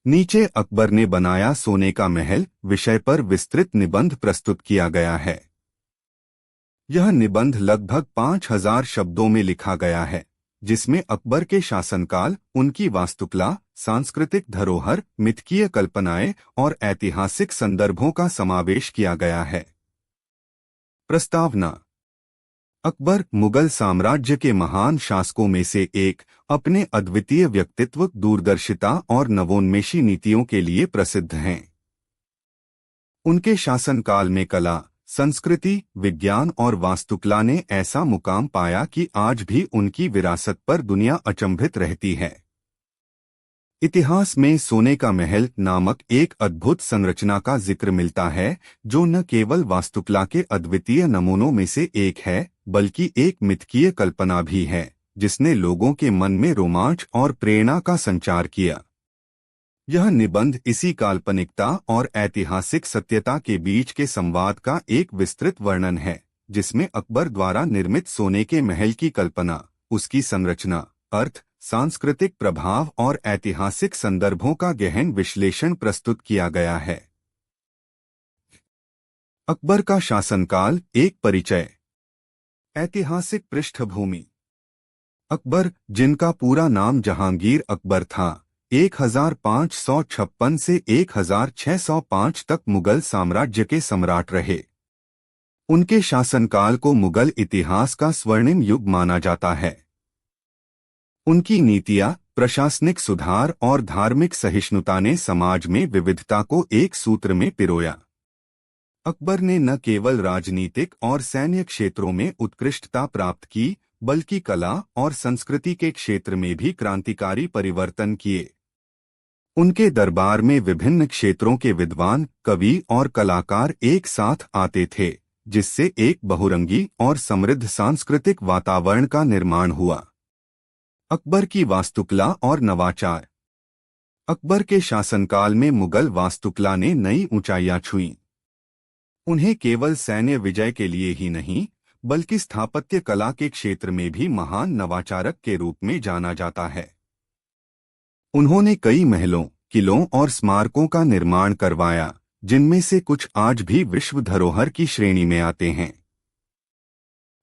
नीचे अकबर ने बनाया सोने का महल विषय पर विस्तृत निबंध प्रस्तुत किया गया है। यह निबंध लगभग 5000 शब्दों में लिखा गया है, जिसमें अकबर के शासनकाल, उनकी वास्तुकला, सांस्कृतिक धरोहर, मिथकीय कल्पनाएं और ऐतिहासिक संदर्भों का समावेश किया गया है। प्रस्तावना। अकबर मुगल साम्राज्य के महान शासकों में से एक, अपने अद्वितीय व्यक्तित्व, दूरदर्शिता और नवोन्मेषी नीतियों के लिए प्रसिद्ध हैं। उनके शासनकाल में कला, संस्कृति, विज्ञान और वास्तुकला ने ऐसा मुकाम पाया कि आज भी उनकी विरासत पर दुनिया अचंभित रहती है। इतिहास में सोने का महल नामक एक अद्भुत संरचना का जिक्र मिलता है, जो न केवल वास्तुकला के अद्वितीय नमूनों में से एक है, बल्कि एक मिथकीय कल्पना भी है, जिसने लोगों के मन में रोमांच और प्रेरणा का संचार किया। यह निबंध इसी काल्पनिकता और ऐतिहासिक सत्यता के बीच के संवाद का एक विस्तृत वर्णन है, जिसमें अकबर द्वारा निर्मित सोने के महल की कल्पना, उसकी संरचना, अर्थ, सांस्कृतिक प्रभाव और ऐतिहासिक संदर्भों का गहन विश्लेषण प्रस्तुत किया गया है। अकबर का शासनकाल, एक परिचय। ऐतिहासिक पृष्ठभूमि। अकबर, जिनका पूरा नाम जहांगीर अकबर था, 1556 से 1605 तक मुगल साम्राज्य के सम्राट रहे। उनके शासनकाल को मुगल इतिहास का स्वर्णिम युग माना जाता है। उनकी नीतियां, प्रशासनिक सुधार और धार्मिक सहिष्णुता ने समाज में विविधता को एक सूत्र में पिरोया। अकबर ने न केवल राजनीतिक और सैन्य क्षेत्रों में उत्कृष्टता प्राप्त की, बल्कि कला और संस्कृति के क्षेत्र में भी क्रांतिकारी परिवर्तन किए। उनके दरबार में विभिन्न क्षेत्रों के विद्वान, कवि और कलाकार एक साथ आते थे, जिससे एक बहुरंगी और समृद्ध सांस्कृतिक वातावरण का निर्माण हुआ। अकबर की वास्तुकला और नवाचार। अकबर के शासनकाल में मुगल वास्तुकला ने नई ऊंचाइयां छुईं। उन्हें केवल सैन्य विजय के लिए ही नहीं, बल्कि स्थापत्य कला के क्षेत्र में भी महान नवाचारक के रूप में जाना जाता है। उन्होंने कई महलों, किलों और स्मारकों का निर्माण करवाया, जिनमें से कुछ आज भी विश्व धरोहर की श्रेणी में आते हैं।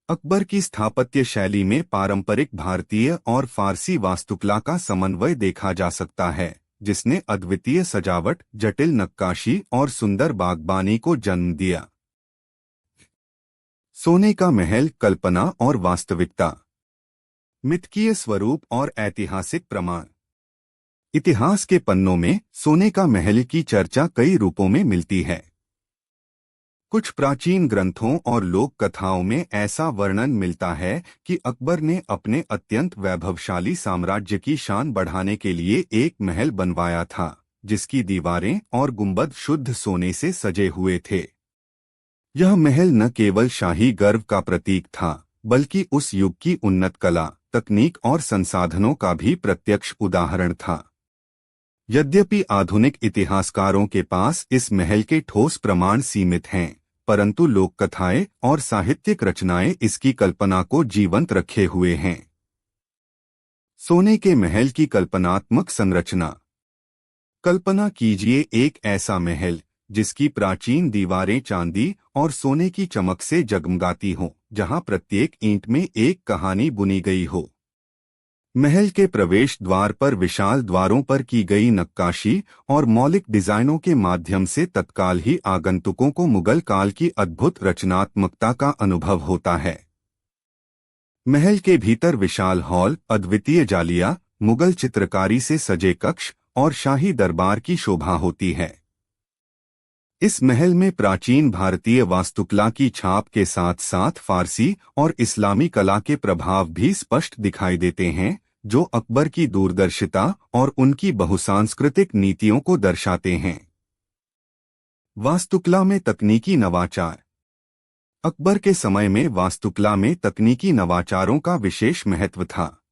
अकबर की स्थापत्य शैली में पारंपरिक भारतीय और फारसी वास्तुकला का समन्वय देखा जा सकता है, जिसने अद्वितीय सजावट, जटिल नक्काशी और सुंदर बागबानी को जन्म दिया। सोने का महल, कल्पना और वास्तविकता। मिथकीय स्वरूप और ऐतिहासिक प्रमाण। इतिहास के पन्नों में सोने का महल की चर्चा कई रूपों में मिलती है। कुछ प्राचीन ग्रंथों और लोक कथाओं में ऐसा वर्णन मिलता है कि अकबर ने अपने अत्यंत वैभवशाली साम्राज्य की शान बढ़ाने के लिए एक महल बनवाया था, जिसकी दीवारें और गुंबद शुद्ध सोने से सजे हुए थे। यह महल न केवल शाही गर्व का प्रतीक था, बल्कि उस युग की उन्नत कला, तकनीक और संसाधनों का भी प्रत्यक्ष उदाहरण था। यद्यपि आधुनिक इतिहासकारों के पास इस महल के ठोस प्रमाण सीमित हैं, परंतु लोक कथाएं और साहित्यिक रचनाएं इसकी कल्पना को जीवंत रखे हुए हैं। सोने के महल की कल्पनात्मक संरचना। कल्पना कीजिए एक ऐसा महल, जिसकी प्राचीन दीवारें चांदी और सोने की चमक से जगमगाती हों, जहां प्रत्येक ईंट में एक कहानी बुनी गई हो। महल के प्रवेश द्वार पर विशाल द्वारों पर की गई नक्काशी और मौलिक डिजाइनों के माध्यम से तत्काल ही आगंतुकों को मुगल काल की अद्भुत रचनात्मकता का अनुभव होता है। महल के भीतर विशाल हॉल, अद्वितीय जालियां, मुगल चित्रकारी से सजे कक्ष और शाही दरबार की शोभा होती है। इस महल में प्राचीन भारतीय वास्तुकला की छाप के साथ साथ फारसी और इस्लामी कला के प्रभाव भी स्पष्ट दिखाई देते हैं, जो अकबर की दूरदर्शिता और उनकी बहुसांस्कृतिक नीतियों को दर्शाते हैं। वास्तुकला में तकनीकी नवाचार। अकबर के समय में वास्तुकला में तकनीकी नवाचारों का विशेष महत्व था।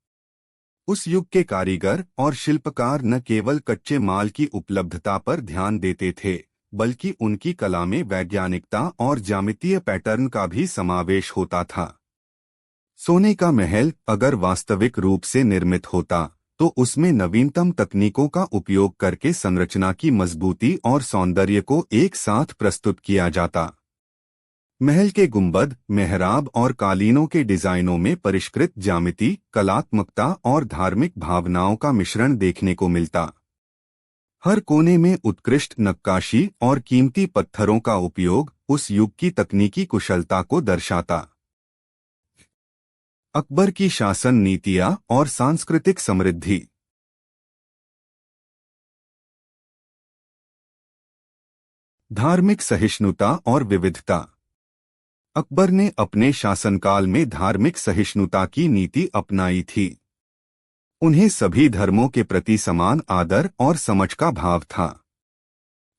उस युग के कारीगर और शिल्पकार न केवल कच्चे माल की उपलब्धता पर ध्यान देते थे, बल्कि उनकी कला में वैज्ञानिकता और ज्यामितीय पैटर्न का भी समावेश होता था। सोने का महल अगर वास्तविक रूप से निर्मित होता, तो उसमें नवीनतम तकनीकों का उपयोग करके संरचना की मजबूती और सौंदर्य को एक साथ प्रस्तुत किया जाता। महल के गुंबद, मेहराब और कालीनों के डिजाइनों में परिष्कृत ज्यामिति, कलात्मकता और धार्मिक भावनाओं का मिश्रण देखने को मिलता। हर कोने में उत्कृष्ट नक्काशी और कीमती पत्थरों का उपयोग उस युग की तकनीकी कुशलता को दर्शाता। अकबर की शासन नीतियां और सांस्कृतिक समृद्धि। धार्मिक सहिष्णुता और विविधता। अकबर ने अपने शासनकाल में धार्मिक सहिष्णुता की नीति अपनाई थी। उन्हें सभी धर्मों के प्रति समान आदर और समझ का भाव था।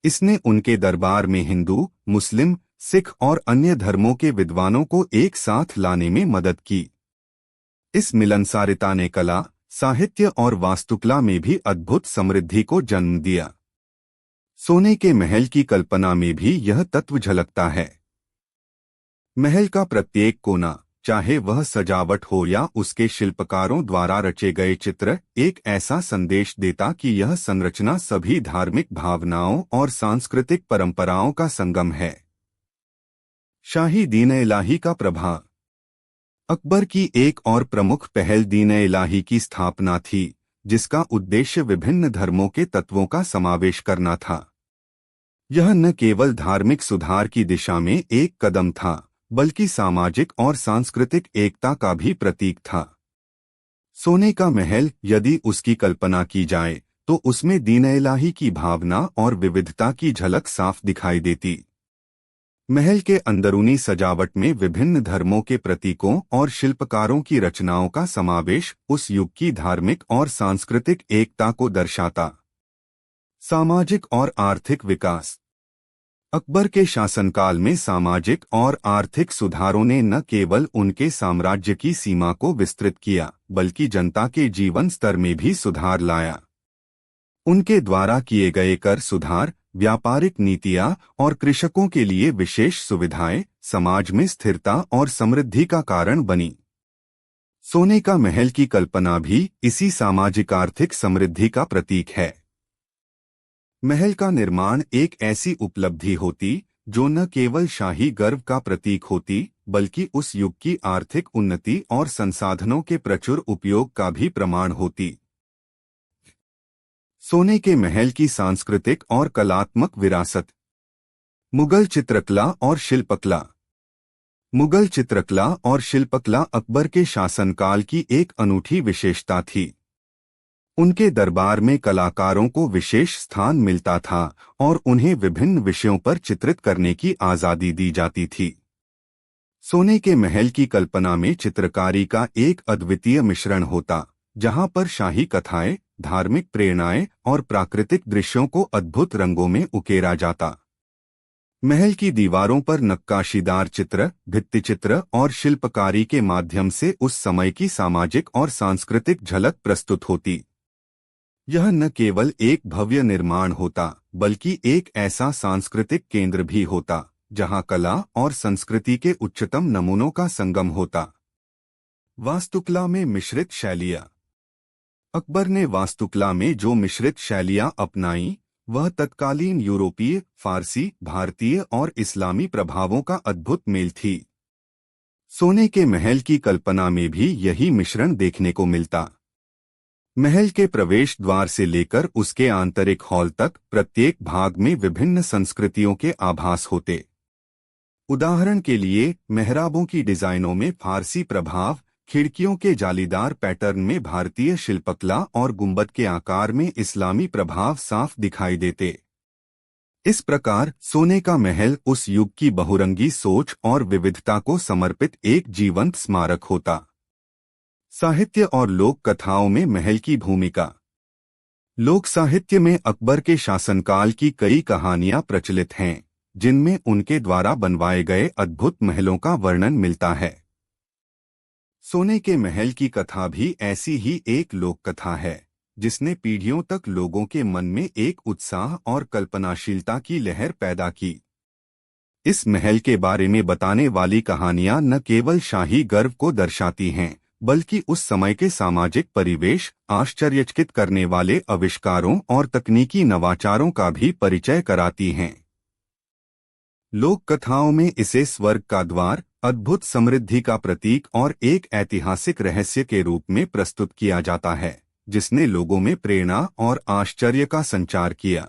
इसने उनके दरबार में हिंदू, मुस्लिम, सिख और अन्य धर्मों के विद्वानों को एक साथ लाने में मदद की। इस मिलनसारिता ने कला, साहित्य और वास्तुकला में भी अद्भुत समृद्धि को जन्म दिया। सोने के महल की कल्पना में भी यह तत्व झलकता है। महल का प्रत्येक कोना, चाहे वह सजावट हो या उसके शिल्पकारों द्वारा रचे गए चित्र, एक ऐसा संदेश देता कि यह संरचना सभी धार्मिक भावनाओं और सांस्कृतिक परंपराओं का संगम है। शाही दीन-ए-इलाही का प्रभाव। अकबर की एक और प्रमुख पहल दीन-ए-इलाही की स्थापना थी, जिसका उद्देश्य विभिन्न धर्मों के तत्वों का समावेश करना था। यह न केवल धार्मिक सुधार की दिशा में एक कदम था, बल्कि सामाजिक और सांस्कृतिक एकता का भी प्रतीक था। सोने का महल, यदि उसकी कल्पना की जाए, तो उसमें दीन-ए-इलाही की भावना और विविधता की झलक साफ दिखाई देती। महल के अंदरूनी सजावट में विभिन्न धर्मों के प्रतीकों और शिल्पकारों की रचनाओं का समावेश उस युग की धार्मिक और सांस्कृतिक एकता को दर्शाता। सामाजिक और आर्थिक विकास। अकबर के शासनकाल में सामाजिक और आर्थिक सुधारों ने न केवल उनके साम्राज्य की सीमा को विस्तृत किया, बल्कि जनता के जीवन स्तर में भी सुधार लाया। उनके द्वारा किए गए कर सुधार, व्यापारिक नीतियां और कृषकों के लिए विशेष सुविधाएं समाज में स्थिरता और समृद्धि का कारण बनी। सोने का महल की कल्पना भी इसी सामाजिक आर्थिक समृद्धि का प्रतीक है। महल का निर्माण एक ऐसी उपलब्धि होती जो न केवल शाही गर्व का प्रतीक होती, बल्कि उस युग की आर्थिक उन्नति और संसाधनों के प्रचुर उपयोग का भी प्रमाण होती। सोने के महल की सांस्कृतिक और कलात्मक विरासत। मुगल चित्रकला और शिल्पकला। मुगल चित्रकला और शिल्पकला अकबर के शासनकाल की एक अनूठी विशेषता थी। उनके दरबार में कलाकारों को विशेष स्थान मिलता था और उन्हें विभिन्न विषयों पर चित्रित करने की आज़ादी दी जाती थी। सोने के महल की कल्पना में चित्रकारी का एक अद्वितीय मिश्रण होता, जहां पर शाही कथाएं, धार्मिक प्रेरणाएं और प्राकृतिक दृश्यों को अद्भुत रंगों में उकेरा जाता। महल की दीवारों पर नक्काशीदार चित्र, भित्तिचित्र और शिल्पकारी के माध्यम से उस समय की सामाजिक और सांस्कृतिक झलक प्रस्तुत होती। यह न केवल एक भव्य निर्माण होता, बल्कि एक ऐसा सांस्कृतिक केंद्र भी होता, जहां कला और संस्कृति के उच्चतम नमूनों का संगम होता। वास्तुकला में मिश्रित शैलियाँ। अकबर ने वास्तुकला में जो मिश्रित शैलियाँ अपनाईं, वह तत्कालीन यूरोपीय, फारसी, भारतीय और इस्लामी प्रभावों का अद्भुत मेल थी। सोने के महल की कल्पना में भी यही मिश्रण देखने को मिलता। महल के प्रवेश द्वार से लेकर उसके आंतरिक हॉल तक प्रत्येक भाग में विभिन्न संस्कृतियों के आभास होते। उदाहरण के लिए, मेहराबों की डिजाइनों में फारसी प्रभाव, खिड़कियों के जालीदार पैटर्न में भारतीय शिल्पकला और गुंबद के आकार में इस्लामी प्रभाव साफ दिखाई देते। इस प्रकार सोने का महल उस युग की बहुरंगी सोच और विविधता को समर्पित एक जीवंत स्मारक होता। साहित्य और लोक कथाओं में महल की भूमिका। लोक साहित्य में अकबर के शासनकाल की कई कहानियां प्रचलित हैं, जिनमें उनके द्वारा बनवाए गए अद्भुत महलों का वर्णन मिलता है। सोने के महल की कथा भी ऐसी ही एक लोक कथा है, जिसने पीढ़ियों तक लोगों के मन में एक उत्साह और कल्पनाशीलता की लहर पैदा की। इस महल के बारे में बताने वाली कहानियां न केवल शाही गर्व को दर्शाती हैं, बल्कि उस समय के सामाजिक परिवेश, आश्चर्यचकित करने वाले आविष्कारों और तकनीकी नवाचारों का भी परिचय कराती हैं। लोक कथाओं में इसे स्वर्ग का द्वार, अद्भुत समृद्धि का प्रतीक और एक ऐतिहासिक रहस्य के रूप में प्रस्तुत किया जाता है, जिसने लोगों में प्रेरणा और आश्चर्य का संचार किया।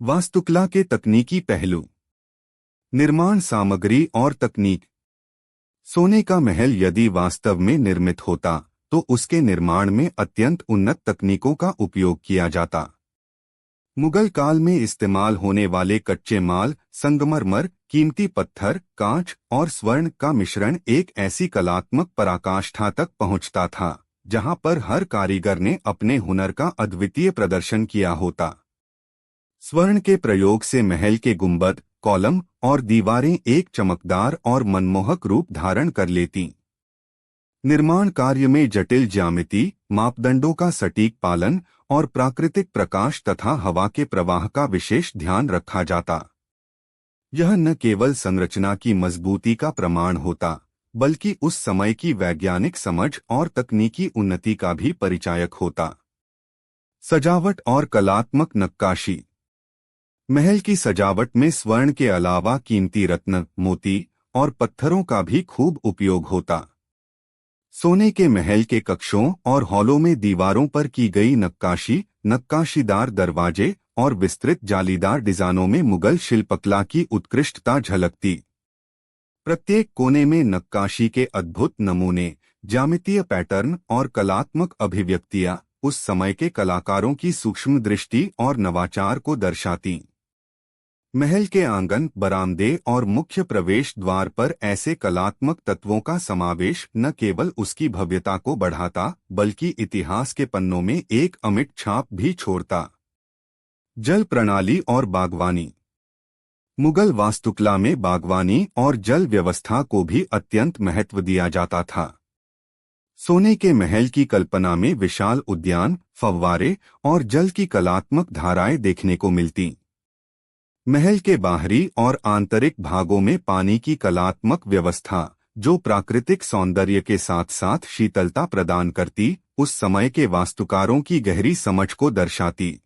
वास्तुकला के तकनीकी पहलू। निर्माण सामग्री और तकनीक। सोने का महल यदि वास्तव में निर्मित होता तो उसके निर्माण में अत्यंत उन्नत तकनीकों का उपयोग किया जाता। मुगल काल में इस्तेमाल होने वाले कच्चे माल, संगमरमर, कीमती पत्थर, कांच और स्वर्ण का मिश्रण एक ऐसी कलात्मक पराकाष्ठा तक पहुंचता था जहां पर हर कारीगर ने अपने हुनर का अद्वितीय प्रदर्शन किया होता। स्वर्ण के प्रयोग से महल के गुंबद, कॉलम और दीवारें एक चमकदार और मनमोहक रूप धारण कर लेतीं। निर्माण कार्य में जटिल ज्यामिति, मापदंडों का सटीक पालन और प्राकृतिक प्रकाश तथा हवा के प्रवाह का विशेष ध्यान रखा जाता। यह न केवल संरचना की मजबूती का प्रमाण होता, बल्कि उस समय की वैज्ञानिक समझ और तकनीकी उन्नति का भी परिचायक होता। सजावट और कलात्मक नक्काशी। महल की सजावट में स्वर्ण के अलावा कीमती रत्न, मोती और पत्थरों का भी खूब उपयोग होता। सोने के महल के कक्षों और हॉलों में दीवारों पर की गई नक्काशी, नक्काशीदार दरवाजे और विस्तृत जालीदार डिजाइनों में मुगल शिल्पकला की उत्कृष्टता झलकती। प्रत्येक कोने में नक्काशी के अद्भुत नमूने, ज्यामितीय पैटर्न और कलात्मक अभिव्यक्तियां उस समय के कलाकारों की सूक्ष्म दृष्टि और नवाचार को दर्शाती। महल के आंगन, बरामदे और मुख्य प्रवेश द्वार पर ऐसे कलात्मक तत्वों का समावेश न केवल उसकी भव्यता को बढ़ाता, बल्कि इतिहास के पन्नों में एक अमिट छाप भी छोड़ता। जल प्रणाली और बागवानी। मुगल वास्तुकला में बागवानी और जल व्यवस्था को भी अत्यंत महत्व दिया जाता था। सोने के महल की कल्पना में विशाल उद्यान, फव्वारे और जल की कलात्मक धाराएं देखने को मिलती। महल के बाहरी और आंतरिक भागों में पानी की कलात्मक व्यवस्था, जो प्राकृतिक सौंदर्य के साथ साथ शीतलता प्रदान करती, उस समय के वास्तुकारों की गहरी समझ को दर्शाती।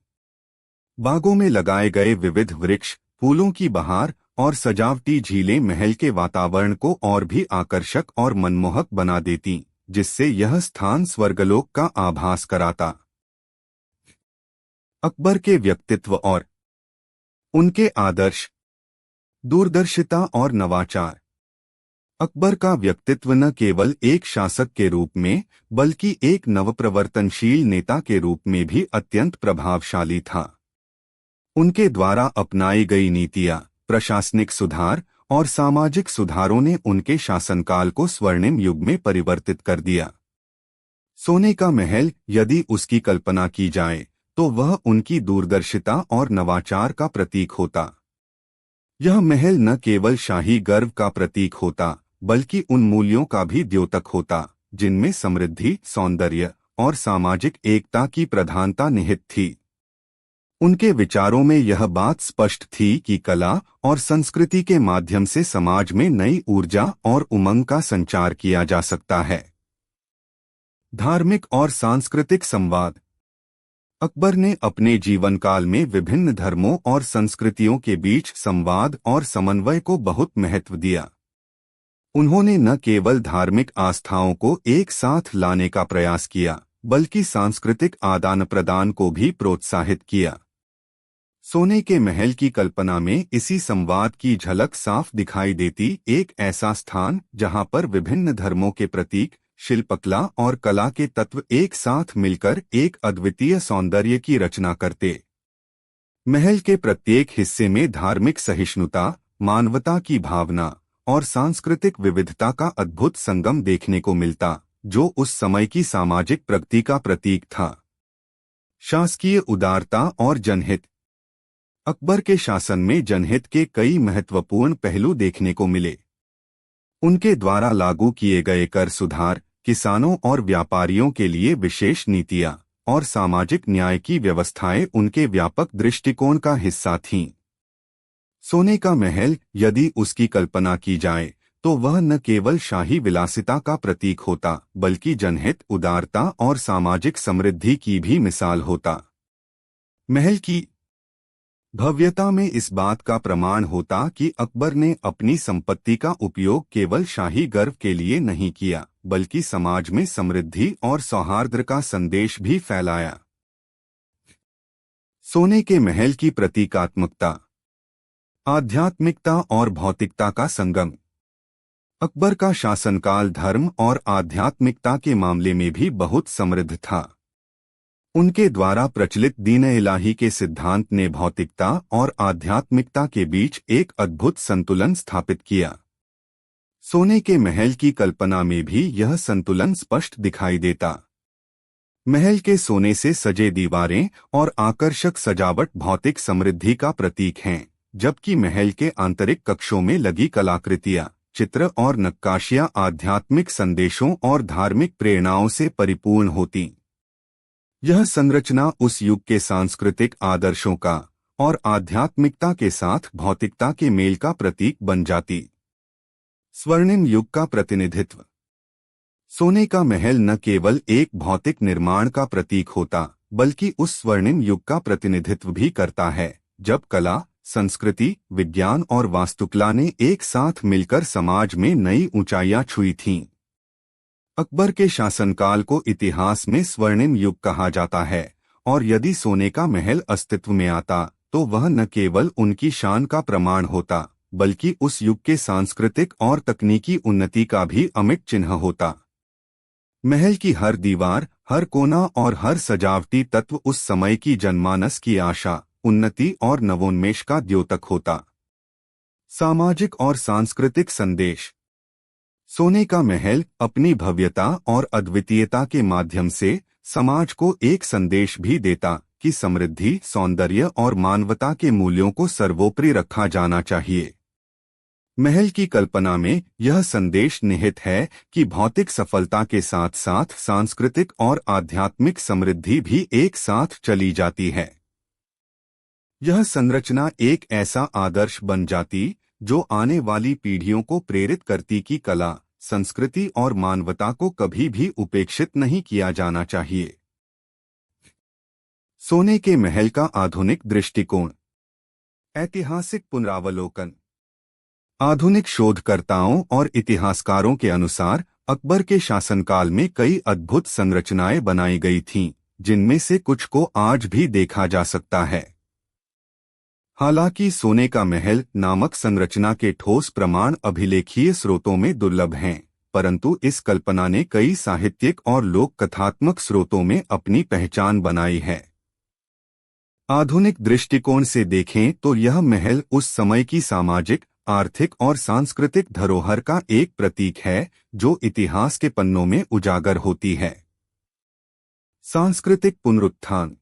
बागों में लगाए गए विविध वृक्ष, फूलों की बहार और सजावटी झीलें महल के वातावरण को और भी आकर्षक और मनमोहक बना देती, जिससे यह स्थान स्वर्गलोक का आभास कराता। अकबर के व्यक्तित्व और उनके आदर्श। दूरदर्शिता और नवाचार। अकबर का व्यक्तित्व न केवल एक शासक के रूप में, बल्कि एक नवप्रवर्तनशील नेता के रूप में भी अत्यंत प्रभावशाली था। उनके द्वारा अपनाई गई नीतियां, प्रशासनिक सुधार और सामाजिक सुधारों ने उनके शासनकाल को स्वर्णिम युग में परिवर्तित कर दिया। सोने का महल यदि उसकी कल्पना की जाए तो वह उनकी दूरदर्शिता और नवाचार का प्रतीक होता। यह महल न केवल शाही गर्व का प्रतीक होता, बल्कि उन मूल्यों का भी द्योतक होता जिनमें समृद्धि, सौंदर्य और सामाजिक एकता की प्रधानता निहित थी। उनके विचारों में यह बात स्पष्ट थी कि कला और संस्कृति के माध्यम से समाज में नई ऊर्जा और उमंग का संचार किया जा सकता है। धार्मिक और सांस्कृतिक संवाद। अकबर ने अपने जीवन काल में विभिन्न धर्मों और संस्कृतियों के बीच संवाद और समन्वय को बहुत महत्व दिया। उन्होंने न केवल धार्मिक आस्थाओं को एक साथ लाने का प्रयास किया, बल्कि सांस्कृतिक आदान प्रदान को भी प्रोत्साहित किया। सोने के महल की कल्पना में इसी संवाद की झलक साफ दिखाई देती, एक ऐसा स्थान जहां पर विभिन्न धर्मों के प्रतीक, शिल्पकला और कला के तत्व एक साथ मिलकर एक अद्वितीय सौंदर्य की रचना करते। महल के प्रत्येक हिस्से में धार्मिक सहिष्णुता, मानवता की भावना और सांस्कृतिक विविधता का अद्भुत संगम देखने को मिलता, जो उस समय की सामाजिक प्रगति का प्रतीक था। शासकीय उदारता और जनहित। अकबर के शासन में जनहित के कई महत्वपूर्ण पहलू देखने को मिले। उनके द्वारा लागू किए गए कर सुधार, किसानों और व्यापारियों के लिए विशेष नीतियां और सामाजिक न्याय की व्यवस्थाएं उनके व्यापक दृष्टिकोण का हिस्सा थीं। सोने का महल यदि उसकी कल्पना की जाए तो वह न केवल शाही विलासिता का प्रतीक होता बल्कि जनहित, उदारता और सामाजिक समृद्धि की भी मिसाल होता। महल की भव्यता में इस बात का प्रमाण होता कि अकबर ने अपनी संपत्ति का उपयोग केवल शाही गर्व के लिए नहीं किया बल्कि समाज में समृद्धि और सौहार्द का संदेश भी फैलाया। सोने के महल की प्रतीकात्मकता, आध्यात्मिकता और भौतिकता का संगम। अकबर का शासनकाल धर्म और आध्यात्मिकता के मामले में भी बहुत समृद्ध था। उनके द्वारा प्रचलित दीन-ए-इलाही के सिद्धांत ने भौतिकता और आध्यात्मिकता के बीच एक अद्भुत संतुलन स्थापित किया। सोने के महल की कल्पना में भी यह संतुलन स्पष्ट दिखाई देता। महल के सोने से सजे दीवारें और आकर्षक सजावट भौतिक समृद्धि का प्रतीक हैं, जबकि महल के आंतरिक कक्षों में लगी कलाकृतियां, चित्र और नक्काशियां आध्यात्मिक संदेशों और धार्मिक प्रेरणाओं से परिपूर्ण होती। यह संरचना उस युग के सांस्कृतिक आदर्शों का और आध्यात्मिकता के साथ भौतिकता के मेल का प्रतीक बन जाती। स्वर्णिम युग का प्रतिनिधित्व। सोने का महल न केवल एक भौतिक निर्माण का प्रतीक होता बल्कि उस स्वर्णिम युग का प्रतिनिधित्व भी करता है जब कला, संस्कृति, विज्ञान और वास्तुकला ने एक साथ मिलकर समाज में नई ऊंचाइयां छुई थीं। अकबर के शासनकाल को इतिहास में स्वर्णिम युग कहा जाता है और यदि सोने का महल अस्तित्व में आता तो वह न केवल उनकी शान का प्रमाण होता बल्कि उस युग के सांस्कृतिक और तकनीकी उन्नति का भी अमिट चिन्ह होता। महल की हर दीवार, हर कोना और हर सजावटी तत्व उस समय की जनमानस की आशा, उन्नति और नवोन्मेष का द्योतक होता। सामाजिक और सांस्कृतिक संदेश। सोने का महल अपनी भव्यता और अद्वितीयता के माध्यम से समाज को एक संदेश भी देता कि समृद्धि, सौंदर्य और मानवता के मूल्यों को सर्वोपरि रखा जाना चाहिए। महल की कल्पना में यह संदेश निहित है कि भौतिक सफलता के साथ साथ सांस्कृतिक और आध्यात्मिक समृद्धि भी एक साथ चली जाती है। यह संरचना एक ऐसा आदर्श बन जाती जो आने वाली पीढ़ियों को प्रेरित करती कि कला, संस्कृति और मानवता को कभी भी उपेक्षित नहीं किया जाना चाहिए। सोने के महल का आधुनिक दृष्टिकोण। ऐतिहासिक पुनरावलोकन। आधुनिक शोधकर्ताओं और इतिहासकारों के अनुसार अकबर के शासनकाल में कई अद्भुत संरचनाएं बनाई गई थीं, जिनमें से कुछ को आज भी देखा जा सकता है। हालांकि सोने का महल नामक संरचना के ठोस प्रमाण अभिलेखीय स्रोतों में दुर्लभ हैं, परंतु इस कल्पना ने कई साहित्यिक और लोक कथात्मक स्रोतों में अपनी पहचान बनाई है। आधुनिक दृष्टिकोण से देखें तो यह महल उस समय की सामाजिक, आर्थिक और सांस्कृतिक धरोहर का एक प्रतीक है जो इतिहास के पन्नों में उजागर होती है। सांस्कृतिक पुनरुत्थान।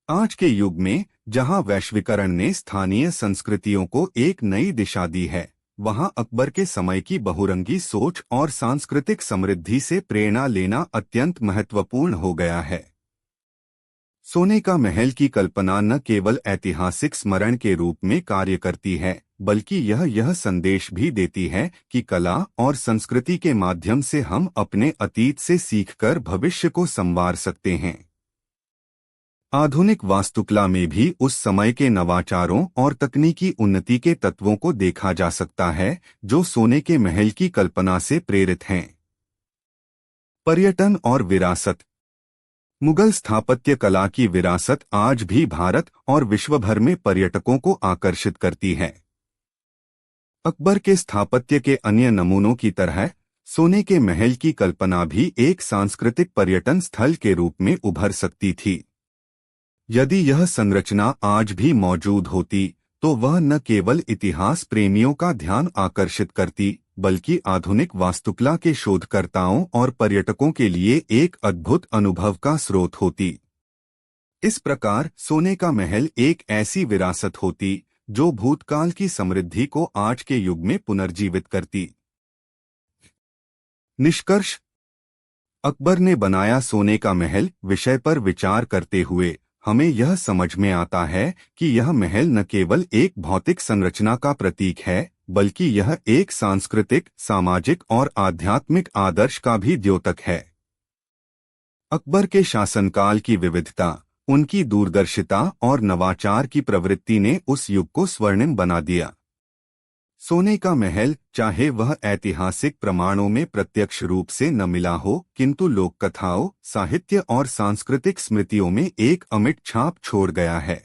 आज के युग में जहां वैश्वीकरण ने स्थानीय संस्कृतियों को एक नई दिशा दी है, वहां अकबर के समय की बहुरंगी सोच और सांस्कृतिक समृद्धि से प्रेरणा लेना अत्यंत महत्वपूर्ण हो गया है। सोने का महल की कल्पना न केवल ऐतिहासिक स्मरण के रूप में कार्य करती है बल्कि यह संदेश भी देती है कि कला और संस्कृति के माध्यम से हम अपने अतीत से सीखकर भविष्य को संवार सकते हैं। आधुनिक वास्तुकला में भी उस समय के नवाचारों और तकनीकी उन्नति के तत्वों को देखा जा सकता है जो सोने के महल की कल्पना से प्रेरित हैं। पर्यटन और विरासत। मुगल स्थापत्य कला की विरासत आज भी भारत और विश्व भर में पर्यटकों को आकर्षित करती है। अकबर के स्थापत्य के अन्य नमूनों की तरह सोने के महल की कल्पना भी एक सांस्कृतिक पर्यटन स्थल के रूप में उभर सकती थी। यदि यह संरचना आज भी मौजूद होती तो वह न केवल इतिहास प्रेमियों का ध्यान आकर्षित करती बल्कि आधुनिक वास्तुकला के शोधकर्ताओं और पर्यटकों के लिए एक अद्भुत अनुभव का स्रोत होती। इस प्रकार सोने का महल एक ऐसी विरासत होती जो भूतकाल की समृद्धि को आज के युग में पुनर्जीवित करती। निष्कर्ष। अकबर ने बनाया सोने का महल विषय पर विचार करते हुए हमें यह समझ में आता है कि यह महल न केवल एक भौतिक संरचना का प्रतीक है बल्कि यह एक सांस्कृतिक, सामाजिक और आध्यात्मिक आदर्श का भी द्योतक है। अकबर के शासनकाल की विविधता, उनकी दूरदर्शिता और नवाचार की प्रवृत्ति ने उस युग को स्वर्णिम बना दिया। सोने का महल, चाहे वह ऐतिहासिक प्रमाणों में प्रत्यक्ष रूप से न मिला हो, किंतु लोक कथाओं, साहित्य और सांस्कृतिक स्मृतियों में एक अमिट छाप छोड़ गया है।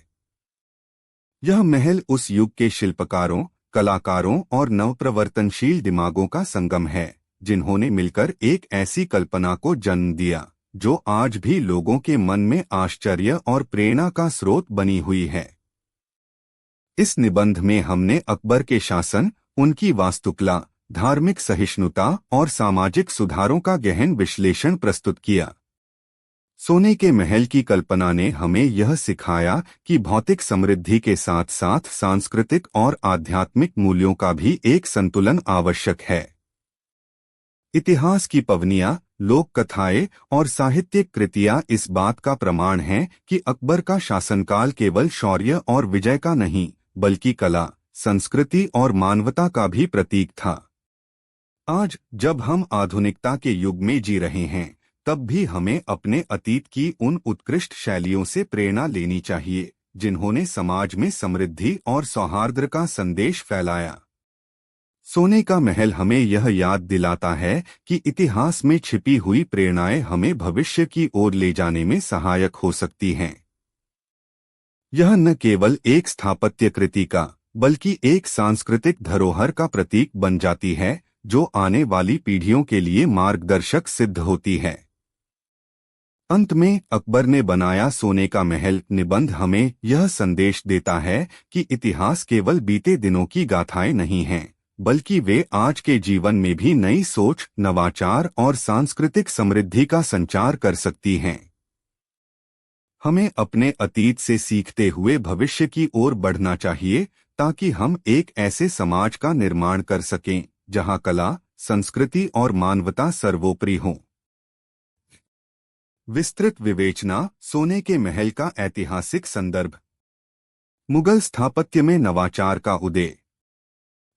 यह महल उस युग के शिल्पकारों, कलाकारों और नवप्रवर्तनशील दिमागों का संगम है, जिन्होंने मिलकर एक ऐसी कल्पना को जन्म दिया जो आज भी लोगों के मन में आश्चर्य और प्रेरणा का स्रोत बनी हुई है। इस निबंध में हमने अकबर के शासन, उनकी वास्तुकला, धार्मिक सहिष्णुता और सामाजिक सुधारों का गहन विश्लेषण प्रस्तुत किया। सोने के महल की कल्पना ने हमें यह सिखाया कि भौतिक समृद्धि के साथ साथ सांस्कृतिक और आध्यात्मिक मूल्यों का भी एक संतुलन आवश्यक है। इतिहास की पवनियां, लोक कथाएं और साहित्यिक कृतियां इस बात का प्रमाण हैं कि अकबर का शासनकाल केवल शौर्य और विजय का नहीं, बल्कि कला, संस्कृति और मानवता का भी प्रतीक था। आज जब हम आधुनिकता के युग में जी रहे हैं, तब भी हमें अपने अतीत की उन उत्कृष्ट शैलियों से प्रेरणा लेनी चाहिए, जिन्होंने समाज में समृद्धि और सौहार्द का संदेश फैलाया। सोने का महल हमें यह याद दिलाता है कि इतिहास में छिपी हुई प्रेरणाएं हमें भविष्य की ओर ले जाने में सहायक हो सकती हैं। यह न केवल एक स्थापत्य कृति का, बल्कि एक सांस्कृतिक धरोहर का प्रतीक बन जाती है, जो आने वाली पीढ़ियों के लिए मार्गदर्शक सिद्ध होती है। अंत में अकबर ने बनाया सोने का महल निबंध हमें यह संदेश देता है कि इतिहास केवल बीते दिनों की गाथाएं नहीं हैं, बल्कि वे आज के जीवन में भी नई सोच, नवाचार और सांस्कृतिक समृद्धि का संचार कर सकती हैं। हमें अपने अतीत से सीखते हुए भविष्य की ओर बढ़ना चाहिए, ताकि हम एक ऐसे समाज का निर्माण कर सकें जहां कला, संस्कृति और मानवता सर्वोपरि हों। विस्तृत विवेचना, सोने के महल का ऐतिहासिक संदर्भ। मुगल स्थापत्य में नवाचार का उदय।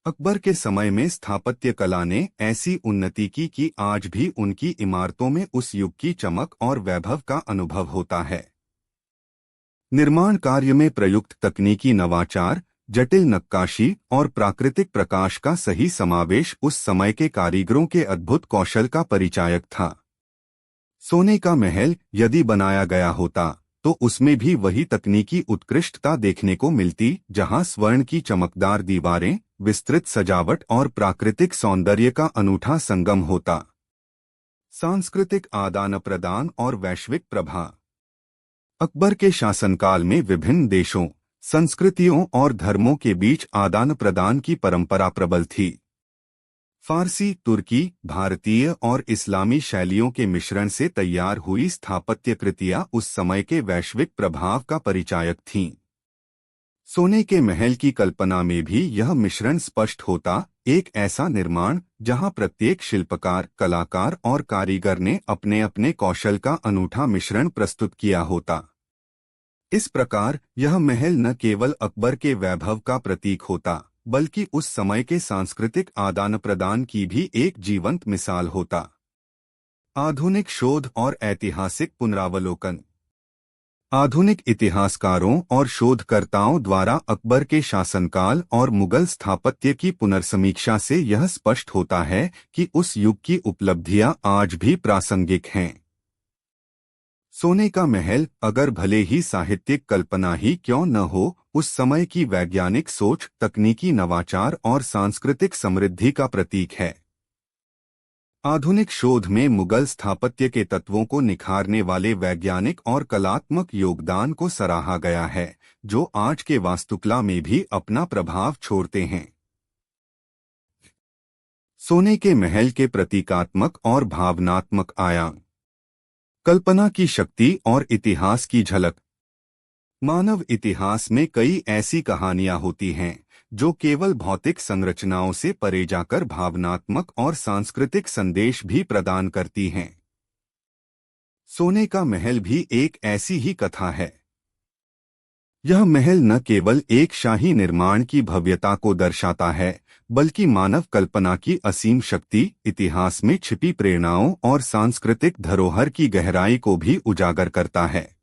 अकबर के समय में स्थापत्य कला ने ऐसी उन्नति की कि आज भी उनकी इमारतों में उस युग की चमक और वैभव का अनुभव होता है। निर्माण कार्य में प्रयुक्त तकनीकी नवाचार, जटिल नक्काशी और प्राकृतिक प्रकाश का सही समावेश उस समय के कारीगरों के अद्भुत कौशल का परिचायक था। सोने का महल यदि बनाया गया होता तो उसमें भी वही तकनीकी उत्कृष्टता देखने को मिलती, जहां स्वर्ण की चमकदार दीवारें, विस्तृत सजावट और प्राकृतिक सौंदर्य का अनूठा संगम होता। सांस्कृतिक आदान प्रदान और वैश्विक प्रभाव। अकबर के शासनकाल में विभिन्न देशों, संस्कृतियों और धर्मों के बीच आदान प्रदान की परंपरा प्रबल थी। फारसी, तुर्की, भारतीय और इस्लामी शैलियों के मिश्रण से तैयार हुई स्थापत्य कृतियां उस समय के वैश्विक प्रभाव का परिचायक थीं। सोने के महल की कल्पना में भी यह मिश्रण स्पष्ट होता, एक ऐसा निर्माण जहां प्रत्येक शिल्पकार, कलाकार और कारीगर ने अपने अपने कौशल का अनूठा मिश्रण प्रस्तुत किया होता। इस प्रकार यह महल न केवल अकबर के वैभव का प्रतीक होता, बल्कि उस समय के सांस्कृतिक आदान प्रदान की भी एक जीवंत मिसाल होता। आधुनिक शोध और ऐतिहासिक पुनरावलोकन। आधुनिक इतिहासकारों और शोधकर्ताओं द्वारा अकबर के शासनकाल और मुगल स्थापत्य की पुनर्समीक्षा से यह स्पष्ट होता है कि उस युग की उपलब्धियां आज भी प्रासंगिक हैं। सोने का महल, अगर भले ही साहित्यिक कल्पना ही क्यों न हो, उस समय की वैज्ञानिक सोच, तकनीकी नवाचार और सांस्कृतिक समृद्धि का प्रतीक है। आधुनिक शोध में मुगल स्थापत्य के तत्वों को निखारने वाले वैज्ञानिक और कलात्मक योगदान को सराहा गया है, जो आज के वास्तुकला में भी अपना प्रभाव छोड़ते हैं। सोने के महल के प्रतीकात्मक और भावनात्मक आयाम। कल्पना की शक्ति और इतिहास की झलक। मानव इतिहास में कई ऐसी कहानियां होती हैं जो केवल भौतिक संरचनाओं से परे जाकर भावनात्मक और सांस्कृतिक संदेश भी प्रदान करती हैं। सोने का महल भी एक ऐसी ही कथा है। यह महल न केवल एक शाही निर्माण की भव्यता को दर्शाता है, बल्कि मानव कल्पना की असीम शक्ति, इतिहास में छिपी प्रेरणाओं और सांस्कृतिक धरोहर की गहराई को भी उजागर करता है।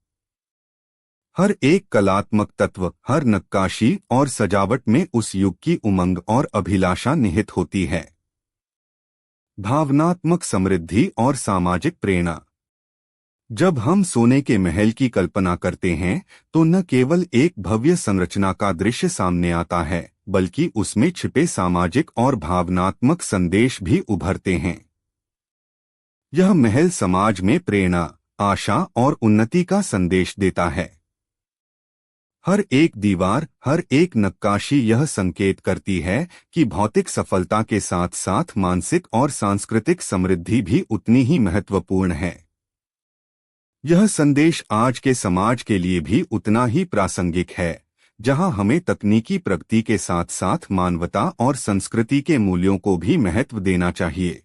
हर एक कलात्मक तत्व, हर नक्काशी और सजावट में उस युग की उमंग और अभिलाषा निहित होती है। भावनात्मक समृद्धि और सामाजिक प्रेरणा। जब हम सोने के महल की कल्पना करते हैं, तो न केवल एक भव्य संरचना का दृश्य सामने आता है, बल्कि उसमें छिपे सामाजिक और भावनात्मक संदेश भी उभरते हैं। यह महल समाज में प्रेरणा, आशा और उन्नति का संदेश देता है। हर एक दीवार, हर एक नक्काशी यह संकेत करती है कि भौतिक सफलता के साथ साथ मानसिक और सांस्कृतिक समृद्धि भी उतनी ही महत्वपूर्ण है। यह संदेश आज के समाज के लिए भी उतना ही प्रासंगिक है, जहां हमें तकनीकी प्रगति के साथ साथ मानवता और संस्कृति के मूल्यों को भी महत्व देना चाहिए।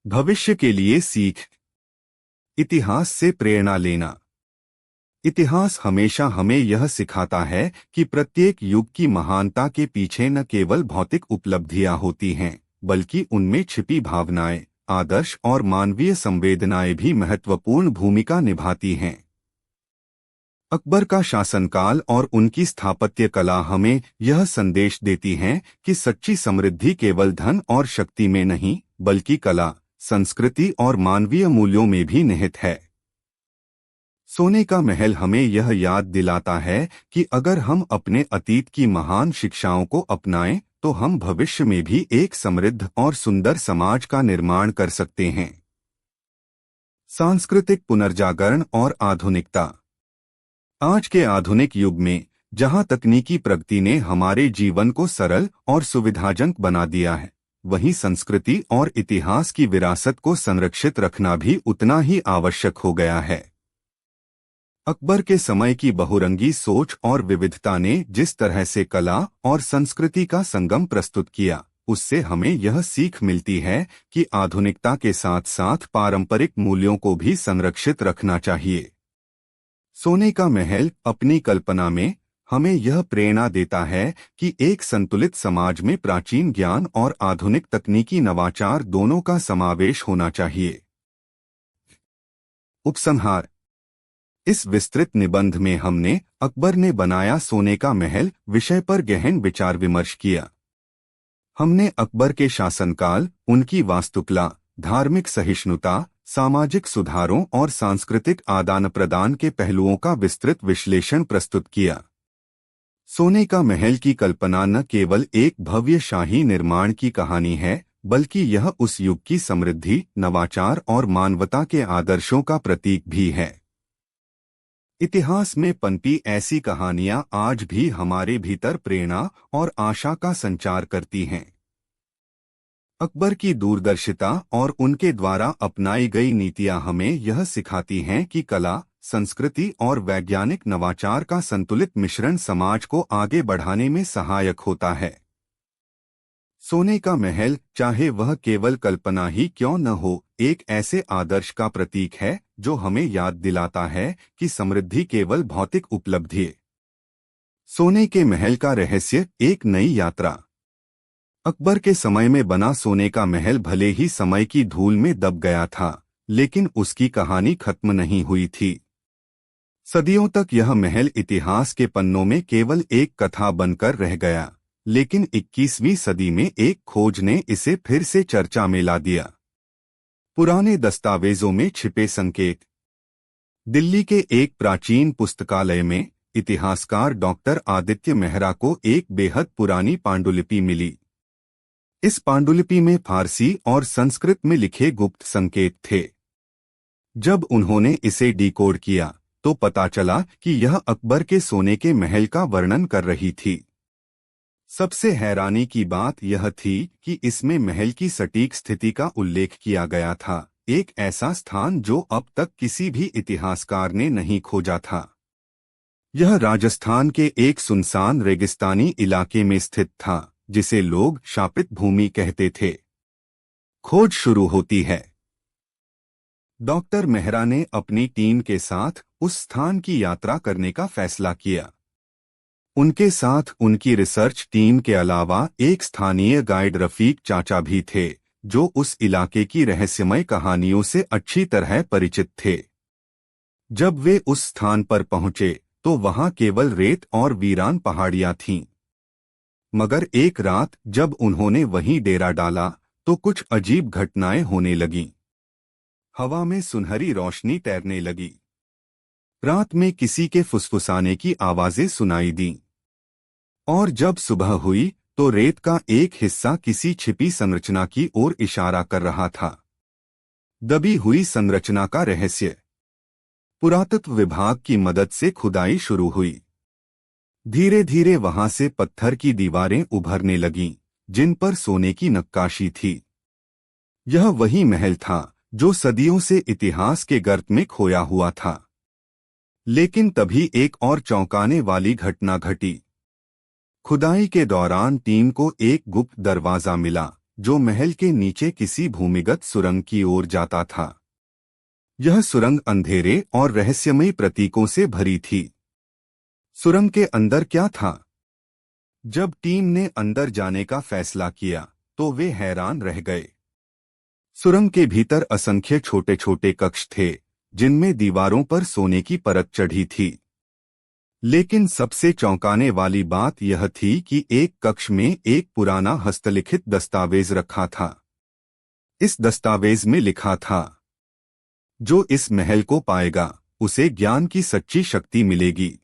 भविष्य के लिए सीख। इतिहास से प्रेरणा लेना। इतिहास हमेशा हमें यह सिखाता है कि प्रत्येक युग की महानता के पीछे न केवल भौतिक उपलब्धियां होती हैं, बल्कि उनमें छिपी भावनाएं, आदर्श और मानवीय संवेदनाएं भी महत्वपूर्ण भूमिका निभाती हैं। अकबर का शासनकाल और उनकी स्थापत्य कला हमें यह संदेश देती हैं कि सच्ची समृद्धि केवल धन और शक्ति में नहीं, बल्कि कला, संस्कृति और मानवीय मूल्यों में भी निहित है। सोने का महल हमें यह याद दिलाता है कि अगर हम अपने अतीत की महान शिक्षाओं को अपनाएं, तो हम भविष्य में भी एक समृद्ध और सुंदर समाज का निर्माण कर सकते हैं। सांस्कृतिक पुनर्जागरण और आधुनिकता। आज के आधुनिक युग में, जहां तकनीकी प्रगति ने हमारे जीवन को सरल और सुविधाजनक बना दिया है, वहीं संस्कृति और इतिहास की विरासत को संरक्षित रखना भी उतना ही आवश्यक हो गया है। अकबर के समय की बहुरंगी सोच और विविधता ने जिस तरह से कला और संस्कृति का संगम प्रस्तुत किया, उससे हमें यह सीख मिलती है कि आधुनिकता के साथ साथ पारंपरिक मूल्यों को भी संरक्षित रखना चाहिए। सोने का महल अपनी कल्पना में हमें यह प्रेरणा देता है कि एक संतुलित समाज में प्राचीन ज्ञान और आधुनिक तकनीकी नवाचार दोनों का समावेश होना चाहिए। उपसंहार। इस विस्तृत निबंध में हमने अकबर ने बनाया सोने का महल विषय पर गहन विचार विमर्श किया। हमने अकबर के शासनकाल, उनकी वास्तुकला, धार्मिक सहिष्णुता, सामाजिक सुधारों और सांस्कृतिक आदान प्रदान के पहलुओं का विस्तृत विश्लेषण प्रस्तुत किया। सोने का महल की कल्पना न केवल एक भव्य शाही निर्माण की कहानी है, बल्कि यह उस युग की समृद्धि, नवाचार और मानवता के आदर्शों का प्रतीक भी है। इतिहास में पनपी ऐसी कहानियां आज भी हमारे भीतर प्रेरणा और आशा का संचार करती हैं। अकबर की दूरदर्शिता और उनके द्वारा अपनाई गई नीतियां हमें यह सिखाती हैं कि कला, संस्कृति और वैज्ञानिक नवाचार का संतुलित मिश्रण समाज को आगे बढ़ाने में सहायक होता है। सोने का महल, चाहे वह केवल कल्पना ही क्यों न हो, एक ऐसे आदर्श का प्रतीक है जो हमें याद दिलाता है कि समृद्धि केवल भौतिक उपलब्धि है। सोने के महल का रहस्य, एक नई यात्रा। अकबर के समय में बना सोने का महल भले ही समय की धूल में दब गया था, लेकिन उसकी कहानी खत्म नहीं हुई थी। सदियों तक यह महल इतिहास के पन्नों में केवल एक कथा बनकर रह गया, लेकिन 21वीं सदी में एक खोज ने इसे फिर से चर्चा में ला दिया। पुराने दस्तावेजों में छिपे संकेत। दिल्ली के एक प्राचीन पुस्तकालय में इतिहासकार डॉक्टर आदित्य मेहरा को एक बेहद पुरानी पांडुलिपि मिली। इस पांडुलिपि में फारसी और संस्कृत में लिखे गुप्त संकेत थे। जब उन्होंने इसे डिकोड किया, तो पता चला कि यह अकबर के सोने के महल का वर्णन कर रही थी। सबसे हैरानी की बात यह थी कि इसमें महल की सटीक स्थिति का उल्लेख किया गया था, एक ऐसा स्थान जो अब तक किसी भी इतिहासकार ने नहीं खोजा था। यह राजस्थान के एक सुनसान रेगिस्तानी इलाके में स्थित था, जिसे लोग शापित भूमि कहते थे। खोज शुरू होती है। डॉक्टर मेहरा ने अपनी टीम के साथ उस स्थान की यात्रा करने का फैसला किया। उनके साथ उनकी रिसर्च टीम के अलावा एक स्थानीय गाइड रफीक चाचा भी थे, जो उस इलाके की रहस्यमय कहानियों से अच्छी तरह परिचित थे। जब वे उस स्थान पर पहुंचे तो वहां केवल रेत और वीरान पहाड़ियां थीं। मगर एक रात जब उन्होंने वहीं डेरा डाला तो कुछ अजीब घटनाएं होने लगीं। हवा में सुनहरी रोशनी तैरने लगी। रात में किसी के फुसफुसाने की आवाजें सुनाई दीं। और जब सुबह हुई तो रेत का एक हिस्सा किसी छिपी संरचना की ओर इशारा कर रहा था। दबी हुई संरचना का रहस्य। पुरातत्व विभाग की मदद से खुदाई शुरू हुई। धीरे धीरे वहां से पत्थर की दीवारें उभरने लगीं, जिन पर सोने की नक्काशी थी। यह वही महल था जो सदियों से इतिहास के गर्त में खोया हुआ था। लेकिन तभी एक और चौंकाने वाली घटना घटी। खुदाई के दौरान टीम को एक गुप्त दरवाजा मिला, जो महल के नीचे किसी भूमिगत सुरंग की ओर जाता था। यह सुरंग अंधेरे और रहस्यमयी प्रतीकों से भरी थी। सुरंग के अंदर क्या था? जब टीम ने अंदर जाने का फैसला किया तो वे हैरान रह गए। सुरंग के भीतर असंख्य छोटे छोटे कक्ष थे, जिनमें दीवारों पर सोने की परत चढ़ी थी। लेकिन सबसे चौंकाने वाली बात यह थी कि एक कक्ष में एक पुराना हस्तलिखित दस्तावेज रखा था। इस दस्तावेज में लिखा था, जो इस महल को पाएगा उसे ज्ञान की सच्ची शक्ति मिलेगी।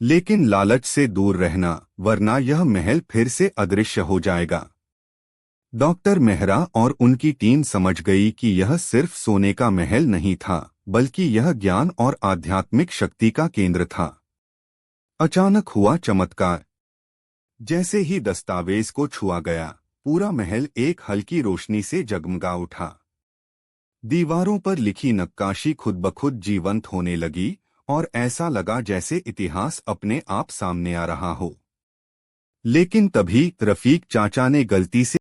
लेकिन लालच से दूर रहना, वरना यह महल फिर से अदृश्य हो जाएगा। डॉक्टर मेहरा और उनकी टीम समझ गई कि यह सिर्फ सोने का महल नहीं था, बल्कि यह ज्ञान और आध्यात्मिक शक्ति का केंद्र था। अचानक हुआ चमत्कार। जैसे ही दस्तावेज को छुआ गया, पूरा महल एक हल्की रोशनी से जगमगा उठा। दीवारों पर लिखी नक्काशी खुद ब खुद जीवंत होने लगी और ऐसा लगा जैसे इतिहास अपने आप सामने आ रहा हो। लेकिन तभी रफीक चाचा ने गलती से